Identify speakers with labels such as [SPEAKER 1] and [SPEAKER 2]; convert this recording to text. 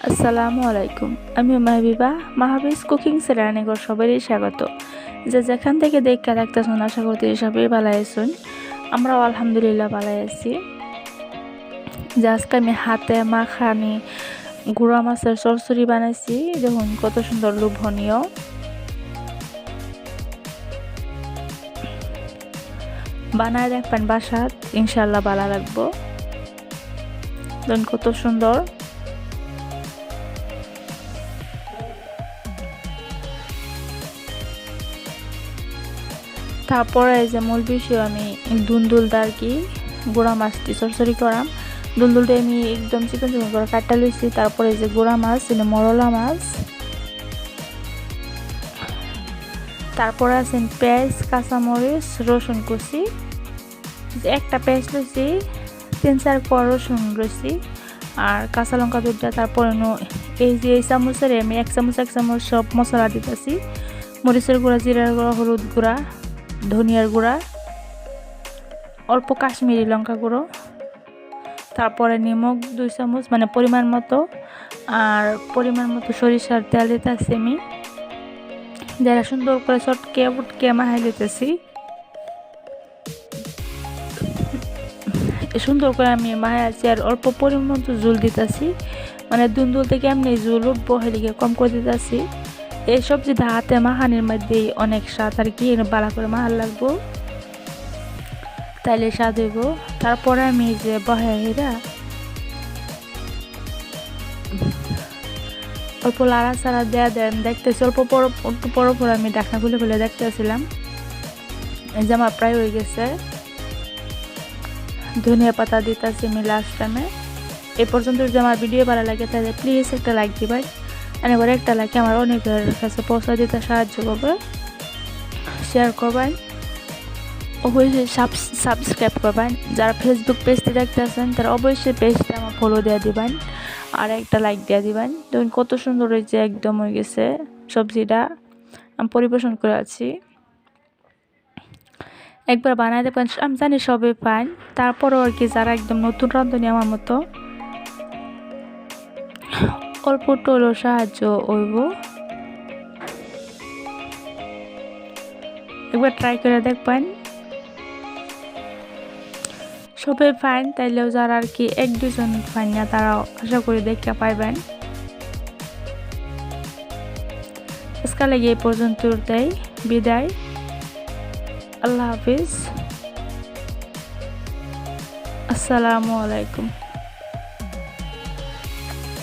[SPEAKER 1] আসসালামু আলাইকুম। আমি মাহবিবা মাহবিজ কুকিং চ্যানেলে সবারই স্বাগত। যে যেখান থেকে দেখে দেখতেছেন আশা করতে সবাই ভালো আছেন। আমরাও আলহামদুলিল্লাহ ভালো আছি। যে আজকে আমি হাতে মাখানি গুঁড়া মাছের চরচড়ি বানাইছি, দেখুন কত সুন্দর লোভনীয়। বানায় দেখবেন বাসাত, ইনশাল্লাহ ভালো লাগবো। দেখুন কত সুন্দর। তারপরে এই যে মূল বিষয় আমি দুলদুলটা আর কি গুঁড়া মাছ দিয়ে চরচড়ি করাম। দুলদুলটা আমি একদম চিকন চিকন করে কাটা লইছি। তারপরে এই যে গুঁড়া মাছ, মরলা মাছ, তারপরে আছেন পেঁয়াজ, কাঁচামরিচ, রসুন কুচি। একটা পেঁয়াজ লইছি, 3-4 কোয়া রসুন লইছি, আর কাঁচা লঙ্কা দুটা। তারপরে এই যে এই চামচের আমি 1 চামচ সব মশলা দিতেছি। মরিচের গুঁড়া, জিরার গুঁড়া, হলুদ গুঁড়া, ধনিয়ার গুঁড়া, অল্প কাশ্মীরি লঙ্কা গুঁড়ো, তারপরে নিমক 2 চামচ মানে পরিমাণ মতো, আর পরিমাণ মতো সরিষার তেল দিতেছি আমি। যারা সুন্দর করে চটকে ফুটকে মাখাই দিতেছি। সুন্দর করে আমি মাখাইছি, আর অল্প পরিমাণ মতো জল দিতেছি। মানে দুন্দুল থেকে এমনি জল উঠবো, হেলিকে কম করে দিতেছি। এই সবজিটা হাতে মাখানির মধ্যে অনেক স্বাদ আর কি, ভালো করে মাখার লাগবো, তাইলে স্বাদ হইব। তারপরে আমি যে বহেরা অল্প লাড়া চাড়া দেয়া দেন দেখতেছি। অল্প পর আমি ঢাকনা খুলে খুলে দেখতেছিলাম। এই যে আমার প্রায় হয়ে গেছে। ধনিয়া পাতা দিতেছি আমি লাস্ট টাইমে। এই পর্যন্ত যদি আমার ভিডিও ভালো লাগে তাহলে প্লিজ একটা লাইক দিবেন। এবার একটা লাইক আমার অনেকের কাছে পৌঁছা দিতে সাহায্য করবে। শেয়ার করবেন, অবশ্যই সাবস্ক্রাইব করবেন। যারা ফেসবুক পেজটি দেখতেছেন তারা অবশ্যই পেজটা আমার ফলো দিয়ে দিবেন, আর একটা লাইক দিয়ে দিবেন। দেখুন কত সুন্দর হয়েছে, একদম হয়ে গেছে। সবজিটা আমি পরিবেশন করে আছি। একবার বানাই দেখবেন, আমি জানি সবাই পান। তারপরও আর কি যারা একদম নতুন রাঁধুনি আমার মতো, অল্প টলো সাহায্য হইব। একবার ট্রাই করে দেখবেন। সবাই ফাইন তাইলেও যারা আর কি 1-2 জন ফাইন না, তারাও আশা করি দেখতে পাইবেন। আজকে লাগে এই পর্যন্ত বিদায়। আল্লাহ হাফিজ, আসসালামু আলাইকুম।